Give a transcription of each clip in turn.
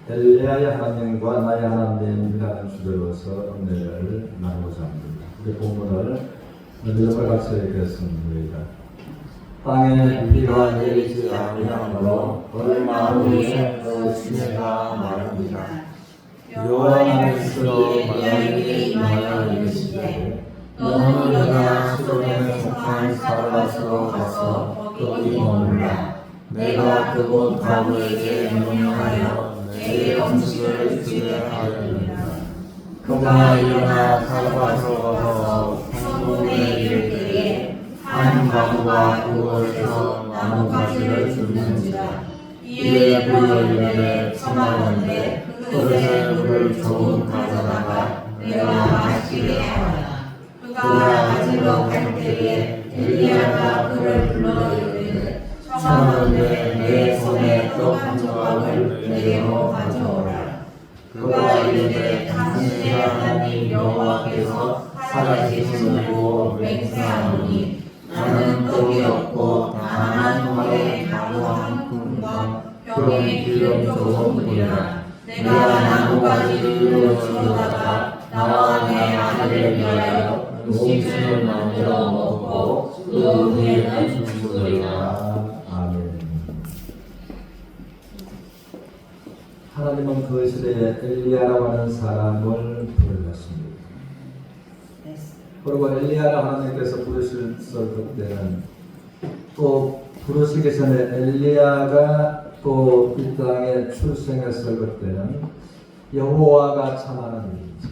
엘리야의 하나님과 나의 하나님이라는 주제로서 은혜를 나누고자 합니다. 우리 본문을 믿음을 같이 읽겠습니다. 땅에 비가 내리지 아니하므로 얼마 후에 그 지혜가 마릅니다. 여호와 하나님께서 엘리야에게 임하여 이르시되 너는 내가 시돈에 속한 사르밧으로 가서 거기 머물라. 내가 그곳 가부에게 명령하여 내게 음식을 주게 하였느니라. 그가 일어나 사르밧으로 가서 성문에 이를 때에 한 가부가 그곳에서 나뭇가지를 줍는지라. 이에 불이 열리되 청하건대 그릇에 물을 조금 가져다가 내가 마시게 하라. 그가 마시러 갈 때에 엘리야가 그를 불러 이르되 청하건대 내 손에 떡 한 조각을 내게로 가져오라. 그가 이르되 당신의 하나님 여호와께서 살아계심을 보고 맹세하노니 나는 떡이 없고 다만 화에 가루 한 큰과 병에 기름 조금뿐이라. 내가 나뭇가지를 주워다가 나와 내 아들을 위하여 음식을 만들어 먹고 그 후에는 죽으리라. 아멘. 하나님은 그 시대에 엘리야라고 하는 사람을 부르셨습니다. 그리고 엘리야를 하나님께서 부르셨을 때는 또 부르시기 전에 엘리야가 또 이 땅에 출생했을 그때는 여호와가 참하는 일인지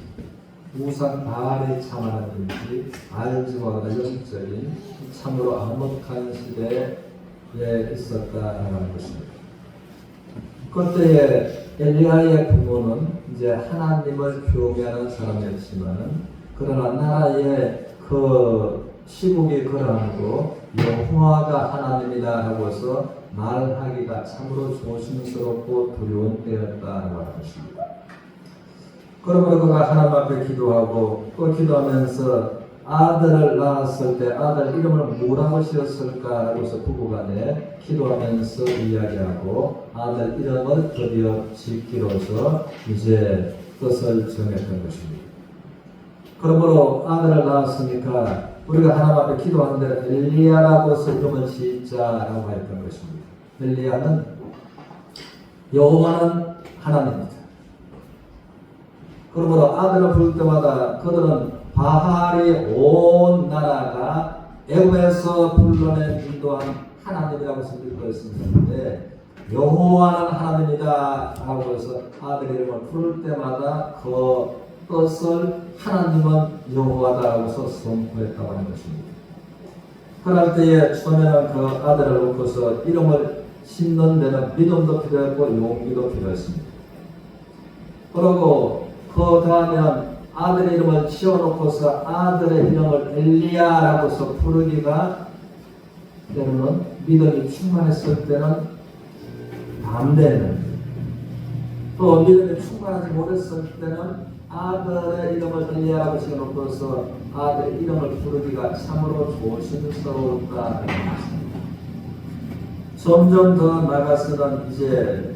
우상 바알이 참하는 일인지 알지 못하는 영적인 참으로 암흑한 시대에 있었다라는 것입니다. 그때에 엘리야의 부모는 이제 하나님을 경외하는 사람이었지만은 그러나 나라의 그 시국이 그러하고 여호와가 하나님이다 하고서 말하기가 참으로 조심스럽고 두려운 때였다라고 하는 것입니다. 그러므로 그가 하나님 앞에 기도하고 또 기도하면서 아들을 낳았을 때 아들 이름을 뭐라고 지었을까라고서 부부간에 기도하면서 이야기하고 아들 이름을 드디어 짓기로서 이제 뜻을 정했던 것입니다. 그러므로 아들을 낳았으니까 우리가 하나님 앞에 기도하는데 엘리야라고서 이름을 짓자라고 했던 것입니다. 엘리야는 여호와는 하나님입니다. 그러므로 아들을 부를 때마다 그들은 바알이 온 나라가 애굽에서 불러낸 인도한 하나님이라고 믿고 있었는데 여호와는 하나님이다 하고 해서 아들 이름을 부를 때마다 그 뜻을 하나님은 여호와다 하고서 선포했다고 하는 것입니다. 그럴 때에 처음에는 그 아들을 놓고서 이름을 심는 데는 믿음도 필요했고 용기도 필요했습니다. 그리고 그 다음에는 아들 이름을 지어놓고서 아들의 이름을 엘리야라고서 부르기가 때로는 믿음이 충만했을 때는 반대는 또 믿음이 충만하지 못했을 때는 아들의 이름을 엘리야라고 지어놓고서 아들의 이름을 부르기가 참으로 조심스러웠다는 것입니다. 점점 더 나아가서는 이제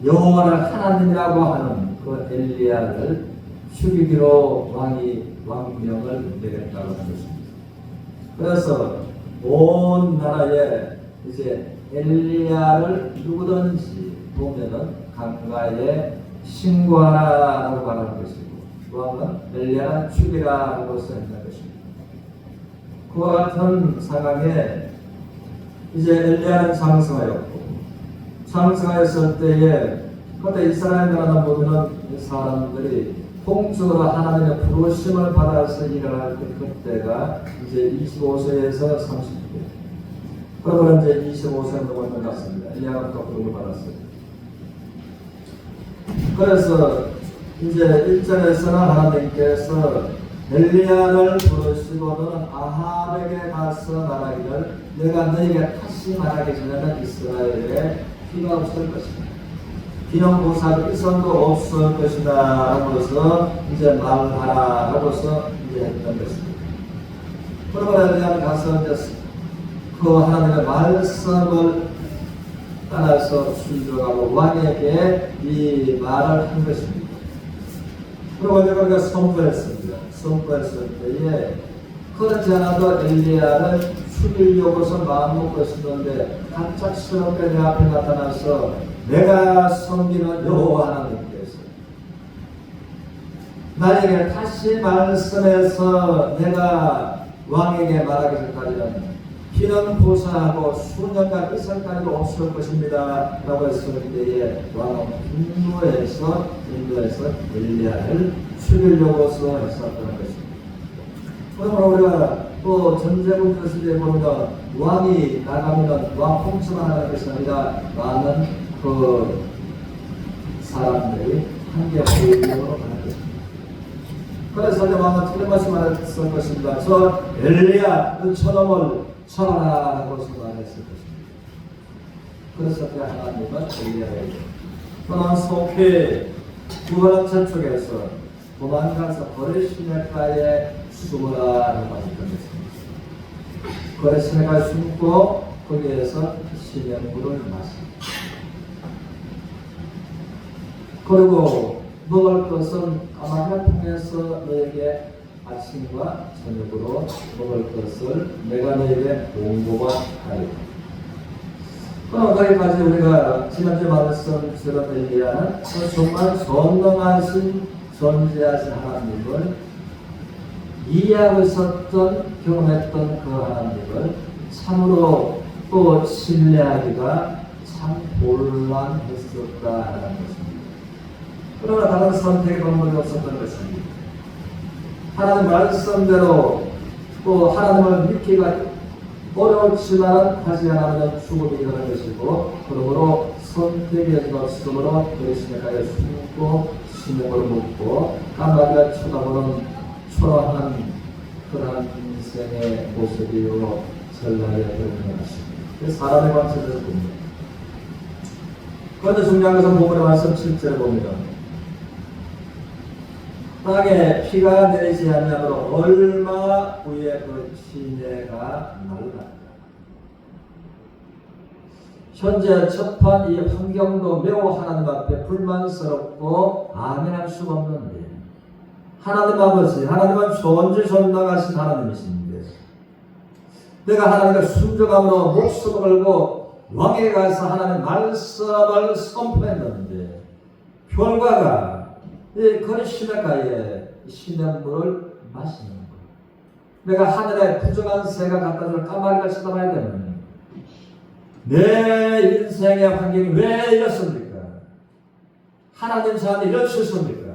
여호와를 하나님이라고 하는 그 엘리야를 죽이기로 왕명을 내렸다고 하는 것입니다. 그래서 온 나라에 이제 엘리야를 누구든지 보면은 강가에 신고하라라고 말하는 것이고 또 한번 엘리야는 죽이라라고 써있는 것입니다. 그와 같은 상황에 이제 엘리야는 장성하였고 장성하였을 때에 그때 이스라엘 나라 모두는 사람들이 공적으로 하나님의 부르심을 받아서 일어날 때 그때가 이제 25세에서 30세 그러고 이제 25세 넘은 것 같습니다. 엘리야가 또 부름을 받았어요. 그래서 이제 1절에서는 하나님께서 엘리야를 부르시고 너는 아합에게 가서 말하기를 내가 너에게 다시 말하기 전에는 이스라엘에 피가 없을 것이다. 기념보살도 일선도 없을 것이다 라고서 이제 말하라 라고서 이제 했던 것입니다. 그러고 엘리야는 가서 이제 그 하나님의 말씀을 따라서 순종하고 왕에게 이 말을 한 것입니다. 그리고 우리가 선포했습니다. 선포했을 때에 그렇지 않아도 엘리야를 죽이려고서 마음먹고 있었는데 갑작스럽게 내 앞에 나타나서 내가 섬기는 여호와 하나님께서 나에게 다시 말씀해서 내가 왕에게 말하기 전까지는 피는 고사하고 수년간 이상까지도 없을 것입니다 라고 했을 때에 왕은 분노해서 엘리야를 죽이려고서 했었던 것입니다. 그러므로 우리가 또 전제국 시대에 보면 왕이 나가면 왕 홍수만 하는 것이 아니라 많은 그 사람들이 함께 보이려고 하는 것입니다. 그래서 왕은 틀린 말씀을 했을 것입니다. 저 엘리야 그 저놈을 쳐라 라고 말했을 것입니다. 그래서 그 하나님은 엘리야에게 또한 속히 구하는 저쪽에서 도망가서 거리 시내가에 숨어라라고 하셨던 것입니다. 거리 시내가에 숨고 거기에서 시냇물을 마십니다. 그리고 먹을 것은 까마귀를 통해서 너에게 아침과 저녁으로 먹을 것을 내가 너에게 공급하리라. 그럼 거기까지 우리가 지난주에 말씀처럼 엘리야는 정말 전능하신 존재하신 하나님을 이해하고 있었던 경험했던 그 하나님을 참으로 또 신뢰하기가 참 곤란했었다라는 것입니다. 그러나 다른 선택의 방법이 없었던 것입니다. 하나님 말씀대로 또 하나님을 믿기가 어려웠지만 하지 않으면 죽음이 일어나는 것이고 그러므로 선택의 없음으로 그의 시내가에 숨고 시내를 먹고 까마귀가 쳐다보는 초라한 그러한 인생의 모습이요 전락에 드러나는 것입니다. 사람의 관점에서 봅니다. 그런데 중요한 것은 본문의 말씀 7절에 봅니다. 땅에 비가 내리지 않으므로 얼마 후에 그 시내가 말랐다. 현재 접한 이 환경도 매우 하나님 앞에 불만스럽고 아멘할 수가 없는데 하나님 아버지, 하나님은 존재존당하신 하나님이신데 내가 하나님의 순종함으로 목숨을 걸고 왕에게 가서 하나님의 말씀을 선포했는데 결과가 이 거리 시내가에 시냇물을 마시는 거예요. 내가 하늘에 부정한 새가 갖다 줄 까마귀를 쳐다봐야 되는 내 인생의 환경이 왜 이렇습니까? 하나님 저한테 이런 실수입니까?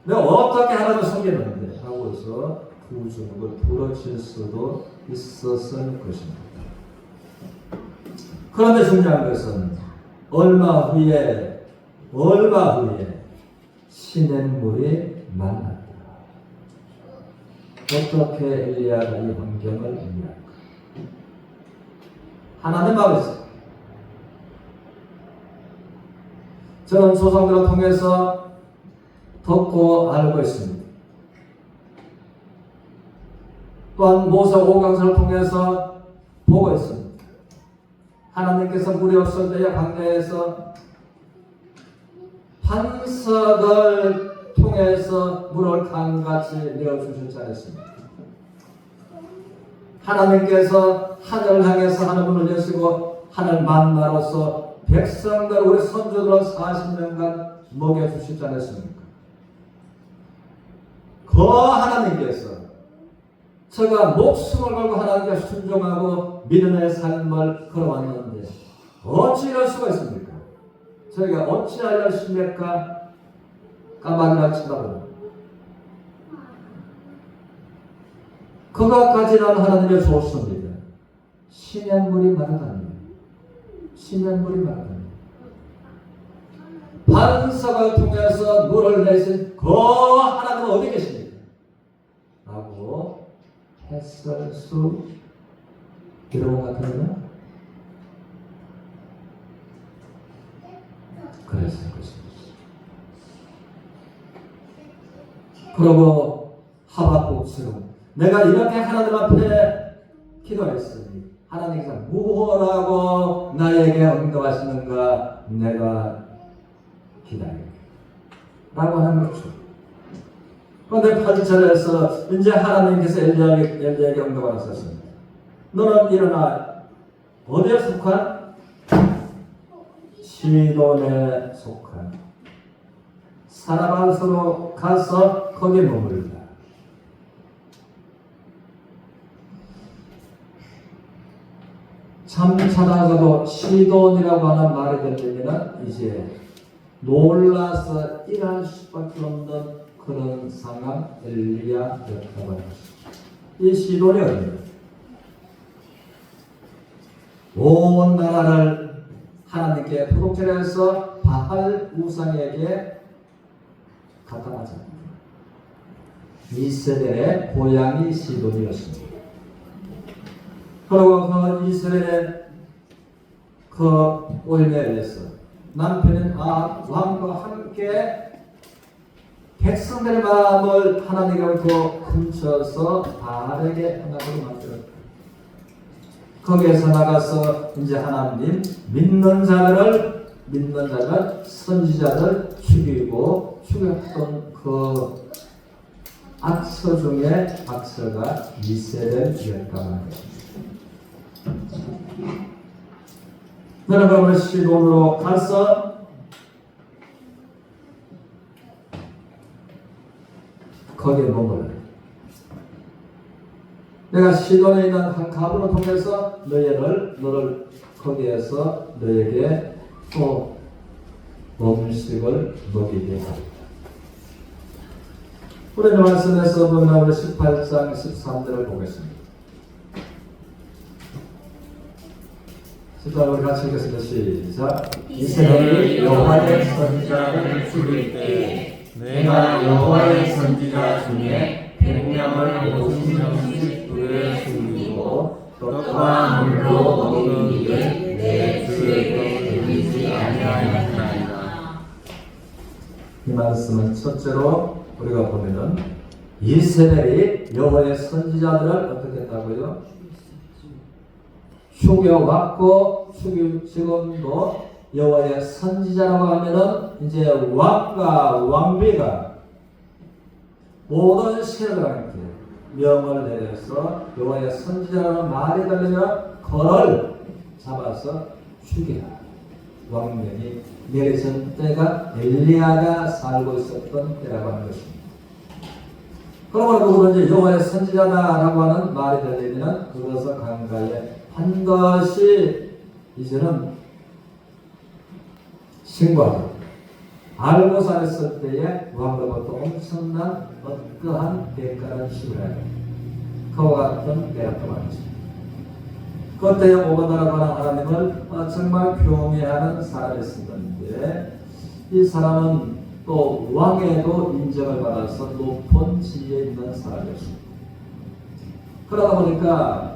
내가 어떻게 하나님을 섬기는데 하고서 부정을 부러질 수도 있었을 것입니다. 그런데 중요한 것은 얼마 후에 시냇물이 만났다. 어떻게 엘리야가 이 환경을 이해할까? 하나님 아버지, 저는 조상들을 통해서 듣고 알고 있습니다. 또한 모세 오경서를 통해서 보고 있습니다. 하나님께서 물이 없을 때에 광야에서 반석을 통해서 물을 강같이 내어주셨지 않습니까? 하나님께서 하늘을 향해서 하늘 문을 여시고 하늘 만나로서 백성들 우리 선조들을 40년간 먹여주시지 않았습니까? 그 하나님께서 제가 목숨을 걸고 하나님께 순종하고 믿음의 삶을 걸어왔는데 어찌 이럴 수가 있습니까? 저희가 어찌 알렸습니까? 까마귀를 쳐다보고 그것까지는 하나님의 좋습니다. 시냇물이 마르다니 시냇물이 마르다니 반석을 통해서 물을 내신 그 하나님은 어디 계십니까? 라고 했을 수 이런 것 같으면 그랬을 것입니다. 그리고 하박국처럼 내가 이렇게 하나님 앞에 기도했으니 하나님께서 무엇라고 나에게 응답하시는가 내가 기다릴게 라고 하는 거죠. 그런데 8절에서 이제 하나님께서 엘리야에게 응답하셨습니다. 너는 일어나 어디에 속한? 시돈에 속한 사라밧으로 가서 거기에 머물다. 참 찾아가도 시돈이라고 하는 말이 들리면 이제 놀라서 일할 수밖에 없는 그런 상황 엘리야였다고 합니다. 이 시돈이 어디입니까? 온 나라를 하나님께 포독절에서 바알 우상에게 갖다 바쳤습니다. 이스라엘의 고향이 시돈이었습니다. 그리고 그 이스라엘의 그 오임에 의해서 남편인 왕과 함께 백성들의 마음을 하나님으로부터 훔쳐서 바알에게 하나님으로 만들었다. 거기에서 나가서 이제 하나님 믿는 자들 선지자들 죽였던 그 악서 중에 악서가 이스라엘이었다고 하는 것입니다. 너는 그러면 시돈으로 가서 거기에 머물러. 내가 시돈에 있는 한 가문을 통해서 너를 거기에서 너에게 또 음식을 먹이게 하리라. 우리 말씀에서 보면 18장 13절을 보겠습니다. 우리 같이 읽겠습니다. 시작. 이스라엘이 여호와의 선지자를 죽일 때 내가 여호와의 선지자 중에 100명을 50명씩 불에 숨기고 떡과 물로 먹인 일을 내 주에게 드리지 아니하였나이다. 이 말씀은 첫째로 우리가 보면은 이스라엘이 여호와의 선지자들을 어떻게 했다고요? 죽여왔고 지금도 여호와의 선지자라고 하면은 이제 왕과 왕비가 모든 신하들한테 명을 내려서 여호와의 선지자라는 말이 들리면 그를 잡아서 죽이라. 왕명이 내려진 때가 엘리야가 살고 있었던 때라고 하는 것입니다. 그러므로 누구든지 여호와의 선지자다라고 하는 말이 들리면 그것을 강가에 반드시 이제는 신고하고 알고 살았을 때에 왕으로부터 엄청난 어떠한 대가를 치러야 해. 그와 같은 때였던 말이죠. 그때에 오바다라고 하는 하나님을 정말 경외하는 사람이었는데 이 사람은 또 왕에도 인정을 받아서 높은 지위에 있는 사람이었습니다. 그러다 보니까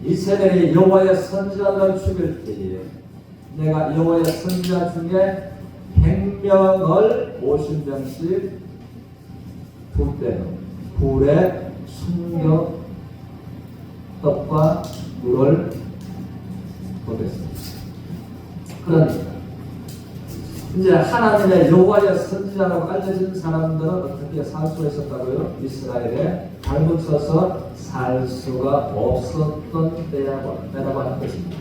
이스라엘이 여호와의 선지자를 죽일 때에 내가 여호와의 선지자 중에 100명을 50명씩 불에 숨겨 떡과 물을 보겠습니다. 그러니까 이제 하나님의 여호와의 선지자라고 알려진 사람들은 어떻게 살 수 있었다고요? 이스라엘에 발붙여서 살 수가 없었던 때라고 하는 것입니다.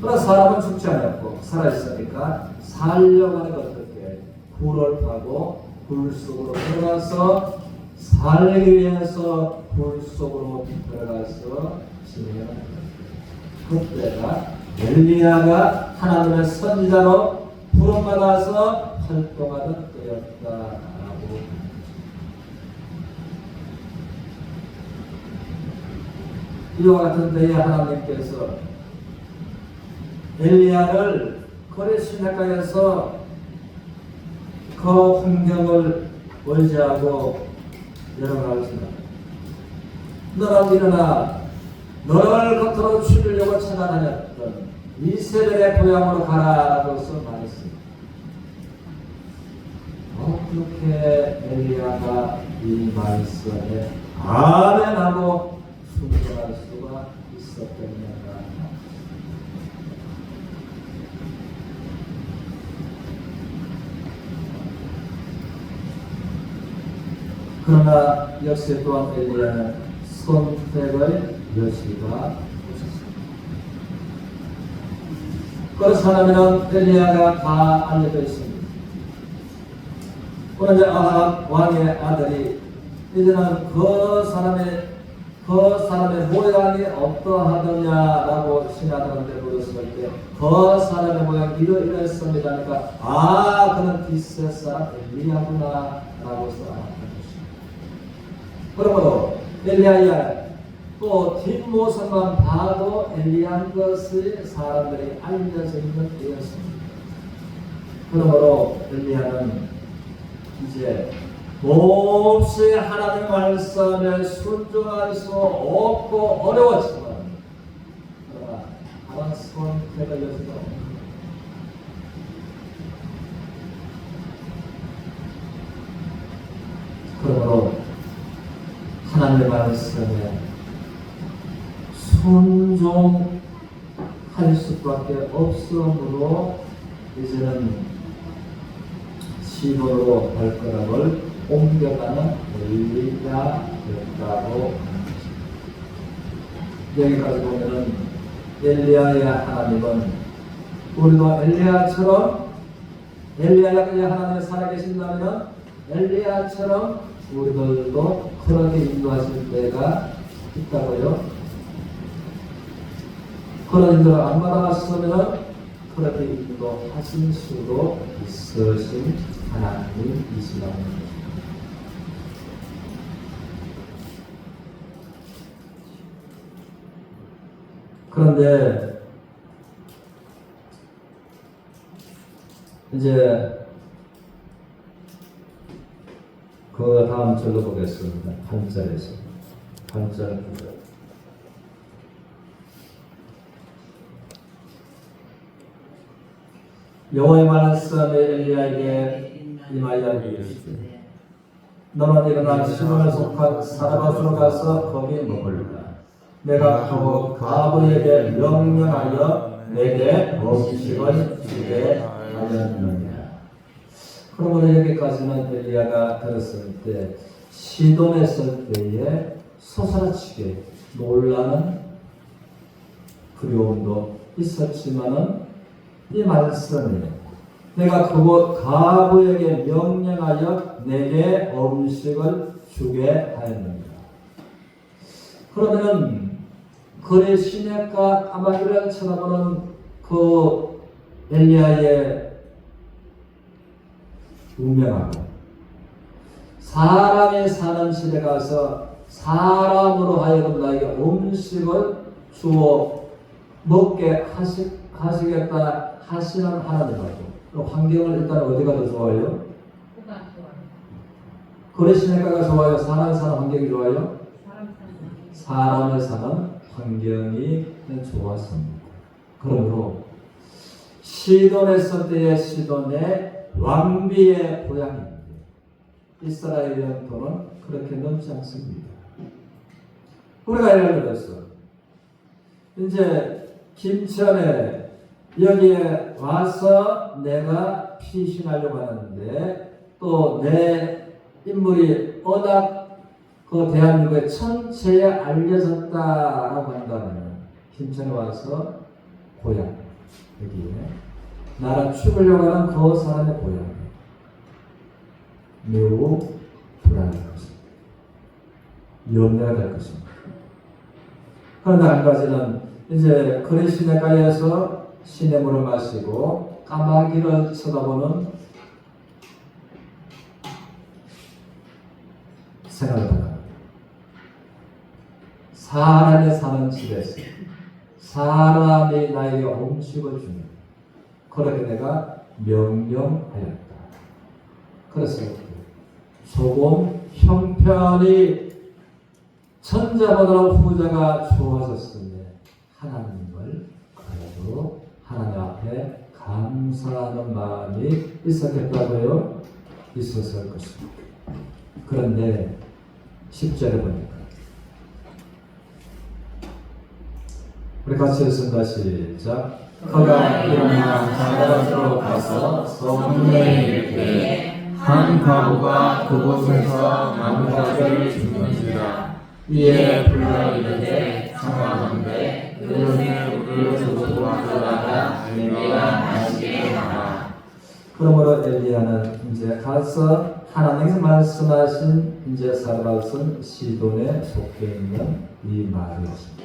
그러나 사람은 죽지 않았고 살아있으니까 살려고 하는 것 어떻게? 굴을 파고 굴 속으로 들어가서 살기 위해서 굴 속으로 들어가서 진행하는 거예요. 그때가 엘리야가 하나님의 선지자로 부름받아서 활동하던 때였다라고. 이와 같은 때에 하나님께서 엘리야를 거리 시내가에서 그 환경을 의지하고 열어가겠습니다. 너는 일어나 너를 겉으로 죽이려고 찾아다녔던 이스라엘의 고향으로 가라라고서 말했습니다. 어떻게 엘리야가 이 말씀에 아멘하고 순종할 수가 있습니까? 있었겠는가. 그러나 역시 또한 엘리야는 선택의 여지가 없었습니다. 그렇다면 엘리야가 다 알려져 있습니다. 그런데 아합 왕의 아들이 이제는 그 사람의 모양이 어떠하더냐라고 신하들한테 물었을 때 그 사람의 모양이 이러했습니다. 그러니까 그는 뒷세 사람 엘리야구나 라고 알았던 것입니다. 그러므로 엘리야야 또 뒷모습만 봐도 엘리야인 것이 사람들이 알려져 있는 때였습니다. 그러므로 엘리야는 이제 몹시 하나님의 말씀에 순종할 수 없고 어려웠지만 그러나 다른 선택의 여지가 없습니다. 그러므로 하나님의 말씀에 순종할 수밖에 없으므로 이제는 시도로 발걸음을 옮겨가는 엘리야였다고 합니다. 여기까지 보면은 엘리야의 하나님은 우리도 엘리야가 그냥 하나님이 살아계신다면 엘리야처럼 우리들도 그렇게 인도하실 때가 있다고요. 그런 인도를 안 받아왔으면 그렇게 인도하신 수도 있으신 하나님이시라는 것입니다. 그런데 이제 그 다음 절로 보겠습니다. 8절에서 8절 9절. 여호와의 말씀이 엘리야에게 임하여 이르시되 너는 일어나 시돈에 속한 사르밧으로 가서 거기 머물라. 내가 그 과부에게 명령하여 내게 음식을 주게 하였느니라. 그러므로 여기까지는 엘리야가 들었을 때 시돈에 있을 때에 솟아치게 놀라는 두려움도 있었지만은 이 말씀이 내가 그곳 과부에게 명령하여 내게 음식을 주게 하였느니라. 그러면 그의 시냇가 까마귀를 쳐다보는 그 엘리야의 운명하고 사람이 사는 집에 가서 사람으로 하여금 나에게 음식을 주어 먹게 하시겠다 하시는 하나님하고 환경을 일단 어디가 더 좋아요? 그의 시냇가가 좋아요? 사람이 사는 환경이 좋아요? 사람을 사는 환경이 좋았습니다. 그러므로 시돈에 있을 때의 시돈의 왕비의 고향입니다. 이스라엘 영토는 그렇게 넓지 않습니다. 우리가 예를 들어서 이제 김천에 여기에 와서 내가 피신하려고 하는데 또 내 인물이 워낙 그 대한민국의 전체에 알려졌다라고 한다면 김천에 와서 고향 여기에 나라 죽으려고 하는 그 사람의 고향 매우 불안할 것입니다. 염려가 될 것입니다. 그런데 한 가지는 이제 그의 시냇가에서 시냇물을 마시고 까마귀를 쳐다보는 생각을 합니다. 사람이 사는 집에서 사람이 나에게 음식을 주는 그렇게 내가 명령하였다. 그래서 조금 형편이 천자보다 후자가 좋아졌으니 하나님을 그래도 하나님 앞에 감사하는 마음이 있었겠다고요? 있었을 것입니다. 그런데 10절에 보니까 우리 같이 읽습니다. 시작. 그가 일어나 자가로 가서 성문에 이르되 한 과부가 그곳에서 나무가지를 줍는지라. 이에 불러 이르되 청하건대 그릇에 물을 두고 가져다가 내가 마시게 하라. 그러므로 엘리야는 이제 가서 하나님께서 말씀하신 이제 사르밧은 시돈에 속해 있는 이 마을이었습니다.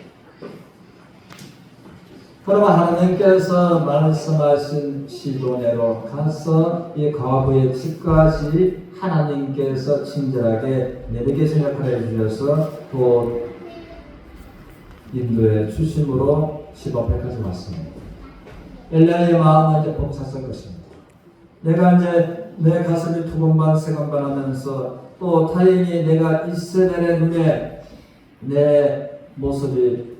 그러면 하나님께서 말씀하신 시돈에로 가서 이 과부의 집까지 하나님께서 친절하게 내비게이션 역할을 해주셔서 또 인도에 주심으로 집 앞에까지 왔습니다. 엘리야의 마음은 이제 벅찼을 것입니다. 내가 이제 내 가슴이 두근반 세근반 하면서 또 다행히 내가 이스라엘의 눈에 내 모습이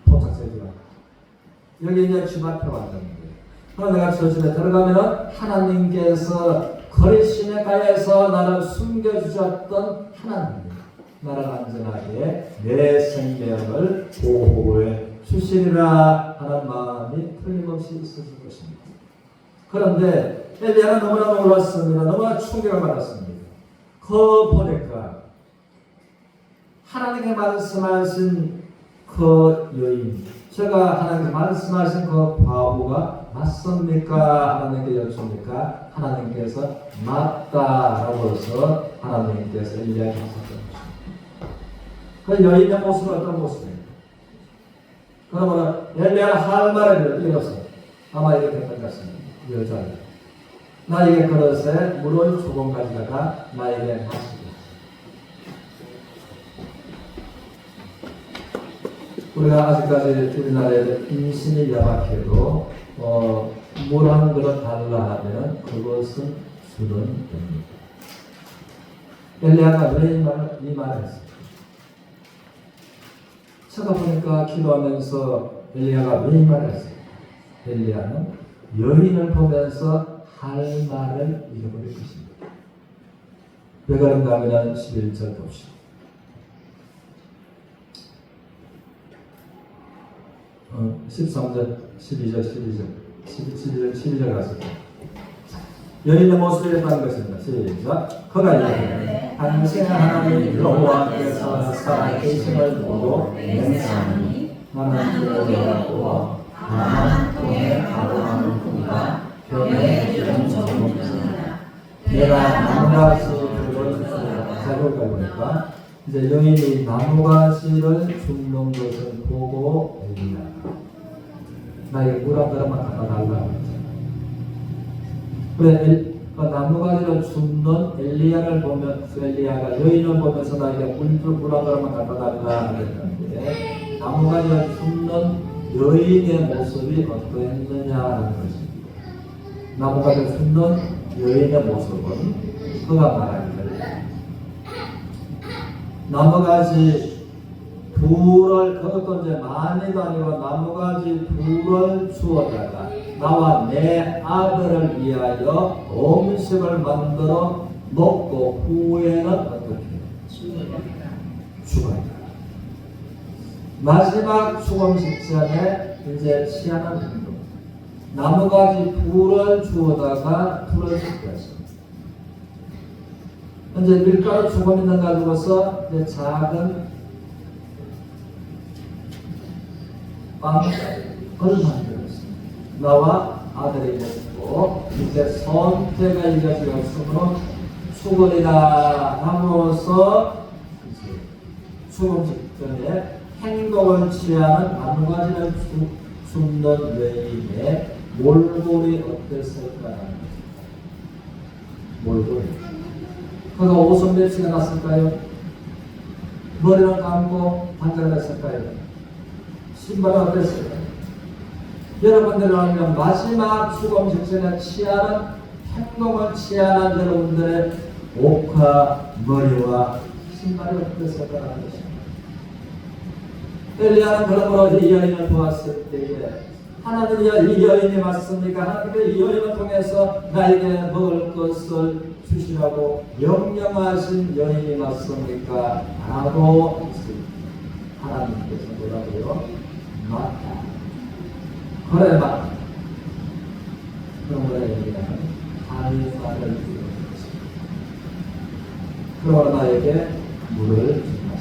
포착되지 않고 여기 이제 집 앞에 왔는데 그럼 내가 저 집에 들어가면 하나님께서 거리시내 가에서 나를 숨겨주셨던 하나님 나를 안전하게 내 생명을 보호해 주시리라 하는 마음이 틀림없이 있었을 것입니다. 그런데 엘리야는 너무나 놀랐습니다. 너무나 충격을 받았습니다. 보니까 하나님께 말씀하신 그 여인, 제가 하나님께 말씀하신 그 과부가 맞습니까? 하나님께 여쭙니까? 하나님께서 맞다라고 해서 하나님께서 이야기하셨던 것입니다. 그 여인의 모습은 어떤 모습입니까? 그러므로 엘리야는 할 말을 이어서 아마 이렇게 할 것 같습니다. 여자야, 나에게 그릇에 물을 조금 가져다가 나에게 마시게. 우리가 아직까지 우리나라에 인신이 야박해도 물 한 그릇 달라 하면 그것은 주는 됩니다. 엘리야가 왜 이 말을 했습니까? 쳐다보니까 기도하면서 엘리야가 왜 이 말을 했습니까? 엘리야는 여인을 보면서 할 말을 잃어버릴 것입니다. 왜 그런가 하면 11절 봅시다. 13절, 12절, 12절 갔습니다. 여인의 모습이 있다는 것입니다. 시작. 그가 이르되 당신의 하나님 여호와께서 살아계심을 보고 맹세하니 나는 그를 여호와 다만 통에 가로하는 꿈과 벽에 이런 조문이라. 내가 나무가지 그를 자고 가보니까 이제 여인이 나무가지를 줍는 것을 보고 엘리야가 나에게 물 한 그릇만 갖다 달라고 했잖아. 그래 그 나무가지를 줍는 엘리야를 보면서 엘리야가 여인을 보면서 나에게 물 한 그릇만 갖다 달라 그랬는데 나무가지를 줍는 여인의 모습이 어떠했느냐 하는 것입니다. 나무가지를 줍는 여인의 모습은 그가 말하기를 나무가지 둘을 그것도 이제 많이도 아니고 나무가지 둘을 주어다가 나와 내 아들을 위하여 음식을 만들어 먹고 후에는 어떻게 죽어야 마지막 죽음 직전에 이제 취하는 행동. 나무가지 둘을 주어다가 불을 죽였습니다. 현재 밀가루 조금 있는 가지고서 이제 작은 빵을 만들었습니다. 나와 아들이 먹고 이제 선택가 이어지고 있으므로 죽으리라 함으로써 이제 죽음 직전에 행동을 취하는 나무가지를 줍는 외인의 몰골이 어땠을까? 몰골. 그가 옷은 몇 시가 났을까요? 머리를 감고 반짝을 했을까요? 신발은 어땠을까요? 여러분들을 알면 마지막 죽음 직전에 취하는 행동을 취하는 여러분들의 옷과 머리와 신발이 어땠을까 하는 것입니다. 엘리야는 그러므로 이 여인을 보았을 때에 하나님이 이 여인이 맞습니까? 하나님이 이 여인을 통해서 나에게 먹을 것을 주시라고 명령하신 여인이 맞습니까? 라고 하나님께서 뭐라고요? 맞다. 그래 맞다. 그런 거에 얘기하는 알바를 이루는 것입니다. 그러나 나에게 물을 주셨습니다.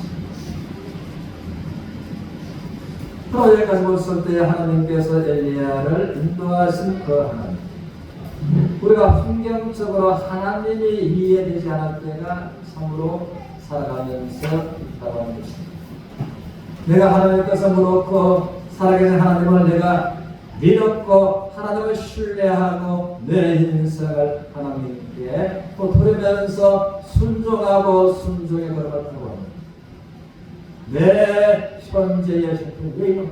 또 여기까지 봤을 때 하나님께서 엘리야를 인도하신 그 하나님, 우리가 환경적으로 하나님이 이해되지 않을 때가 참으로 살아가면서 있다고 하는 것입니다. 내가 하나님께서 무섭고 살아계신 하나님을 내가 믿었고 하나님을 신뢰하고 내 인생을 하나님께 또 돌리면서 순종하고 순종의 걸음을 타고 합니다. 내 현재의 형편이 왜 이런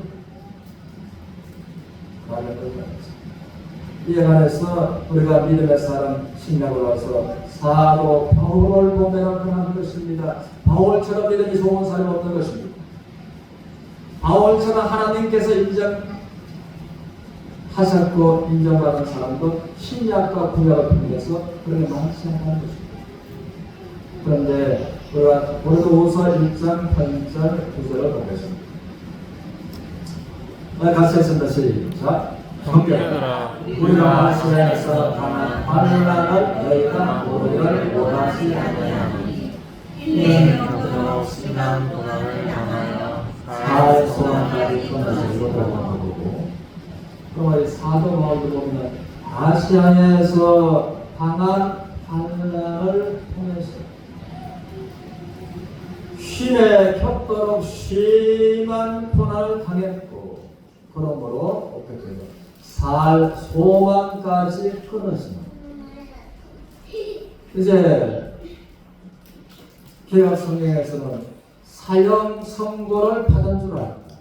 이에 관해서 우리가 믿음의 사람 신약으로 와서 사도 바울을 보면 그런 것입니다. 바울처럼 믿음이 좋은 사람이 없는 것입니다. 바울처럼 하나님께서 인정하셨고 인정받은 사람도 신약과 구약을 통해서 그렇게 많지 않다는 것입니다. 그런데 우리가 고린도후서 1장 8절 9절을 보겠습니다. 같이 했습니다. 시작. 형제들아, 우리가 아시아에서 당한 환난을 너희가 모르기를 원하지 아니하니 이는 그들로 심한 고난을 당하여 살 소망까지 끊어지고 돌아가고. 그럼 이 사도 바울도 보면 아시아에서 당한 환난을 통해서 신에 겹도록 심한 고난을 당했고, 그러므로 어떻게 돼요? 살 소망까지 끊어지는. 이제 개혁 성경에서는 사형 선고를 받은 줄 알았다.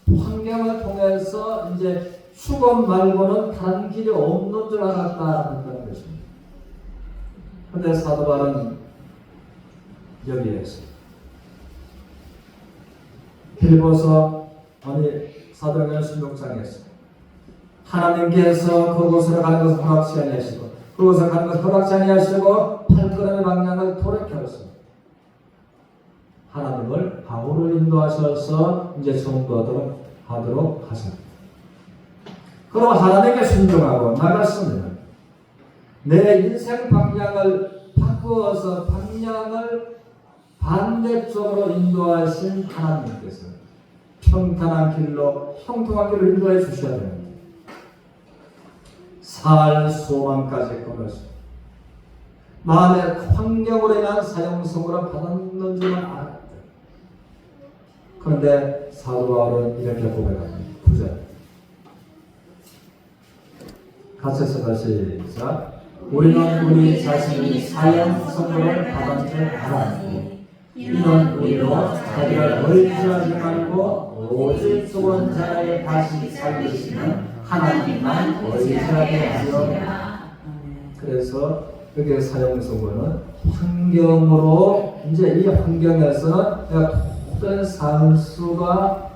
환경을 통해서 이제 죽음 말고는 다른 길이 없는 줄 알았다는 것입니다. 그런데 사도 바울은 여기에서 빌보서 사도행전 16장에서 하나님께서 그곳으로 가는 것을 허락지 아니하시고 그곳으로 가는 것을 허락지 아니하시고 팔걸음의 방향을 돌이켜서 하나님을 바울을 인도하셔서 이제 전도하도록 하셨습니다. 그럼 하나님께 순종하고 나갔습니다. 내 인생 방향을 바꾸어서 방향을 반대쪽으로 인도하신 하나님께서 평탄한 길로 형통한 길로 인도해 주셔야 됩니다. 살 소망까지 끊어서 마음의 환경으로 인한 사형선고를 받았는 줄은 알았다. 그런데 사도 바울은 이렇게 고백합니다. 9절 같이 해서 시작. 우리는 우리 자신이 사형선고를 받은 줄 알았고 이는 우리로 자기를 의지하지 말고 오직 죽은 자를 다시 살리시는 하나님만 의지하게 하시라. 그래서 여기에 사형선고는 환경으로 이제 이 환경에서는 내가 도저히 살 수가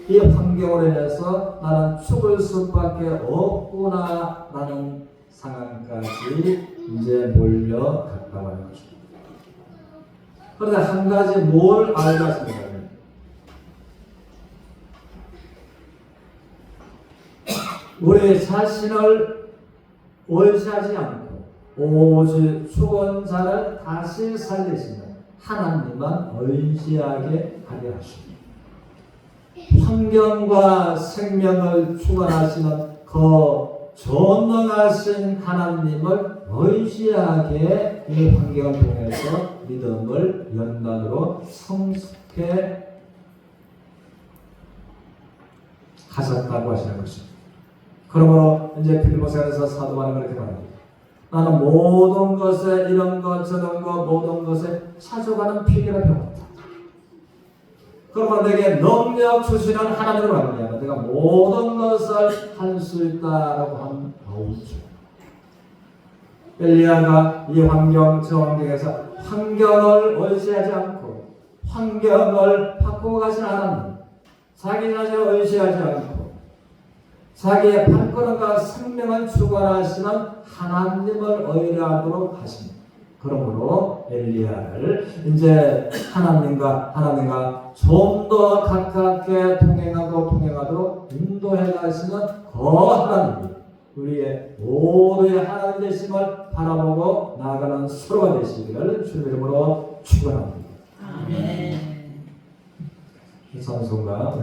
이 환경으로 인해서 나는 죽을 수밖에 없구나라는 상황까지 이제 몰려갔다고 하는 것입니다. 그런데 한 가지 뭘 알겠습니까? 우리 자신을 의지하지 않고 오직 죽은 자를 다시 살리시는 하나님만 의지하게 하게 하십니다. 환경과 생명을 주관하시는 그 전능하신 하나님을 의지하게 이 환경을 통해서 믿음을 연단으로 성숙해 하셨다고 하시는 것입니다. 그러므로 이제 빌보서에서 사도 바울은 그렇게 말합니다. 나는 모든 것에 이런 것 저런 것 모든 것에 찾아가는 피기를 배웠다. 그러므로 내게 능력 주시는 하나님을 말미암아 내가 모든 것을 할 수 있다라고 하는 바울이죠. 엘리야가 이 환경 저 환경에서 환경을 의지하지 않고 환경을 바꾸고 가지 하나님, 자기 자신을 의지하지 않고 자기의 발걸음과 생명을 주관하시는 하나님을 의뢰하도록 하십니다. 그러므로 엘리야를 이제 하나님과 좀 더 가깝게 통행하도록 인도해 가시는 하나님, 우리의 모두의 하나님 되심을 바라보고 나아가는 서로가 되시기를 주의 이름으로 축원합니다. 아멘. 이 찬송가